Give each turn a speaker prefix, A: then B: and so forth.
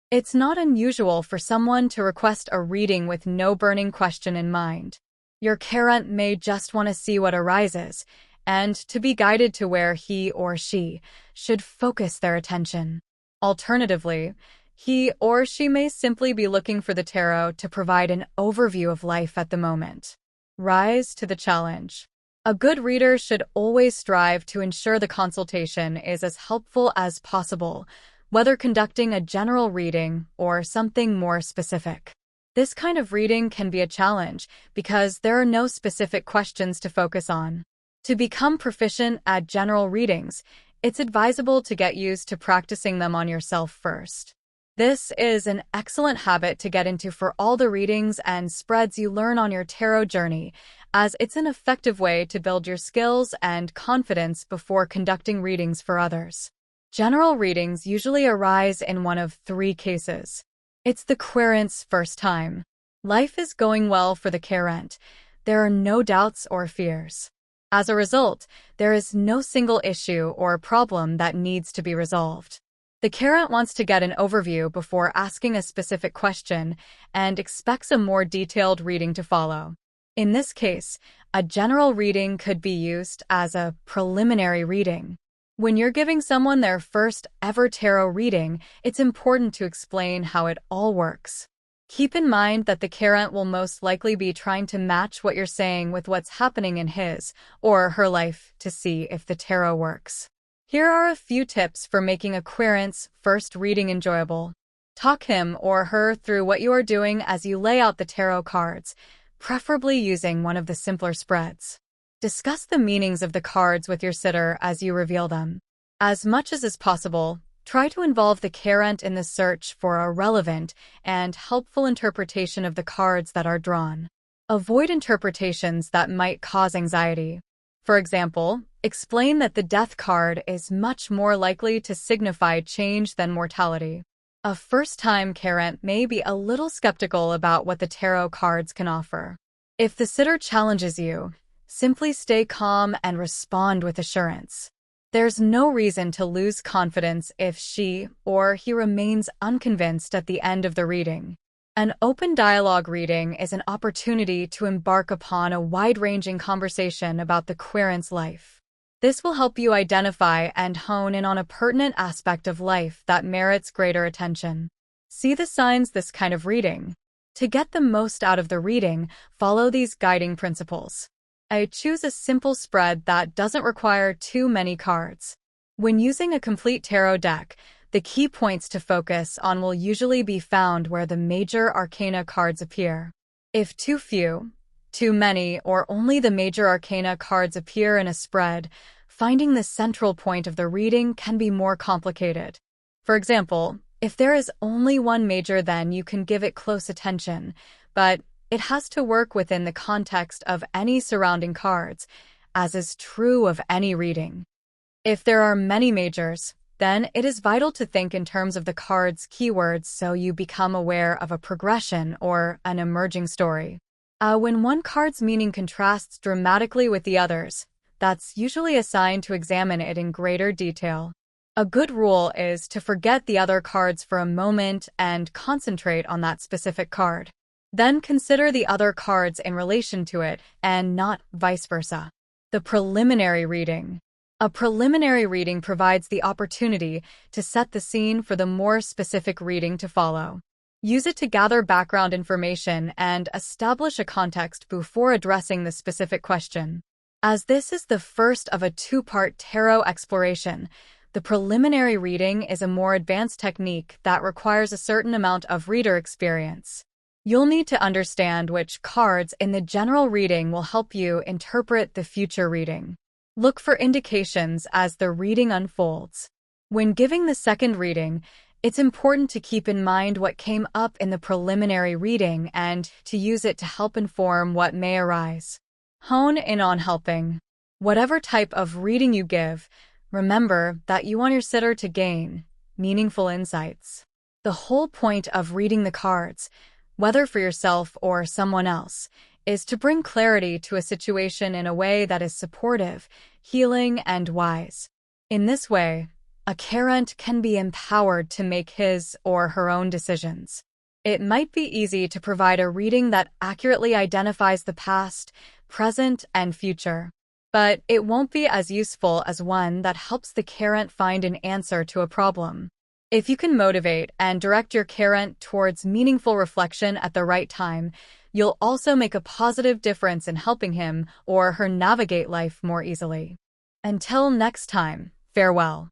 A: It's not unusual for someone to request a reading with no burning question in mind. Your parent may just want to see what arises, and to be guided to where he or she should focus their attention. Alternatively, he or she may simply be looking for the tarot to provide an overview of life at the moment. Rise to the challenge. A good reader should always strive to ensure the consultation is as helpful as possible, whether conducting a general reading or something more specific. This kind of reading can be a challenge because there are no specific questions to focus on. To become proficient at general readings, it's advisable to get used to practicing them on yourself first. This is an excellent habit to get into for all the readings and spreads you learn on your tarot journey, as it's an effective way to build your skills and confidence before conducting readings for others. General readings usually arise in one of three cases. It's the querent's first time. Life is going well for the querent. There are no doubts or fears. As a result, there is no single issue or problem that needs to be resolved. The querent wants to get an overview before asking a specific question and expects a more detailed reading to follow. In this case, a general reading could be used as a preliminary reading. When you're giving someone their first ever tarot reading, it's important to explain how it all works. Keep in mind that the querent will most likely be trying to match what you're saying with what's happening in his or her life to see if the tarot works. Here are a few tips for making a querent's first reading enjoyable. Talk him or her through what you are doing as you lay out the tarot cards, preferably using one of the simpler spreads. Discuss the meanings of the cards with your sitter as you reveal them. As much as is possible, try to involve the querent in the search for a relevant and helpful interpretation of the cards that are drawn. Avoid interpretations that might cause anxiety. For example, explain that the death card is much more likely to signify change than mortality. A first-time querent may be a little skeptical about what the tarot cards can offer. If the sitter challenges you, simply stay calm and respond with assurance. There's no reason to lose confidence if she or he remains unconvinced at the end of the reading. An open dialogue reading is an opportunity to embark upon a wide-ranging conversation about the querent's life. This will help you identify and hone in on a pertinent aspect of life that merits greater attention. See the signs this kind of reading. To get the most out of the reading, follow these guiding principles. Choose a simple spread that doesn't require too many cards. When using a complete tarot deck, the key points to focus on will usually be found where the major arcana cards appear. If too few, too many, or only the major arcana cards appear in a spread, finding the central point of the reading can be more complicated. For example, if there is only one major, then you can give it close attention, but it has to work within the context of any surrounding cards, as is true of any reading. If there are many majors, then it is vital to think in terms of the card's keywords so you become aware of a progression or an emerging story. When one card's meaning contrasts dramatically with the others, that's usually a sign to examine it in greater detail. A good rule is to forget the other cards for a moment and concentrate on that specific card. Then consider the other cards in relation to it and not vice versa. The preliminary reading. A preliminary reading provides the opportunity to set the scene for the more specific reading to follow. Use it to gather background information and establish a context before addressing the specific question. As this is the first of a two-part tarot exploration, the preliminary reading is a more advanced technique that requires a certain amount of reader experience. You'll need to understand which cards in the general reading will help you interpret the future reading. Look for indications as the reading unfolds. When giving the second reading, it's important to keep in mind what came up in the preliminary reading and to use it to help inform what may arise. Hone in on helping. Whatever type of reading you give, remember that you want your sitter to gain meaningful insights. The whole point of reading the cards, whether for yourself or someone else, is to bring clarity to a situation in a way that is supportive, healing, and wise. In this way, A Carent can be empowered to make his or her own decisions. It might be easy to provide a reading that accurately identifies the past, present, and future, but it won't be as useful as one that helps the Carent find an answer to a problem. If you can motivate and direct your Carent towards meaningful reflection at the right time, you'll also make a positive difference in helping him or her navigate life more easily. Until next time, farewell.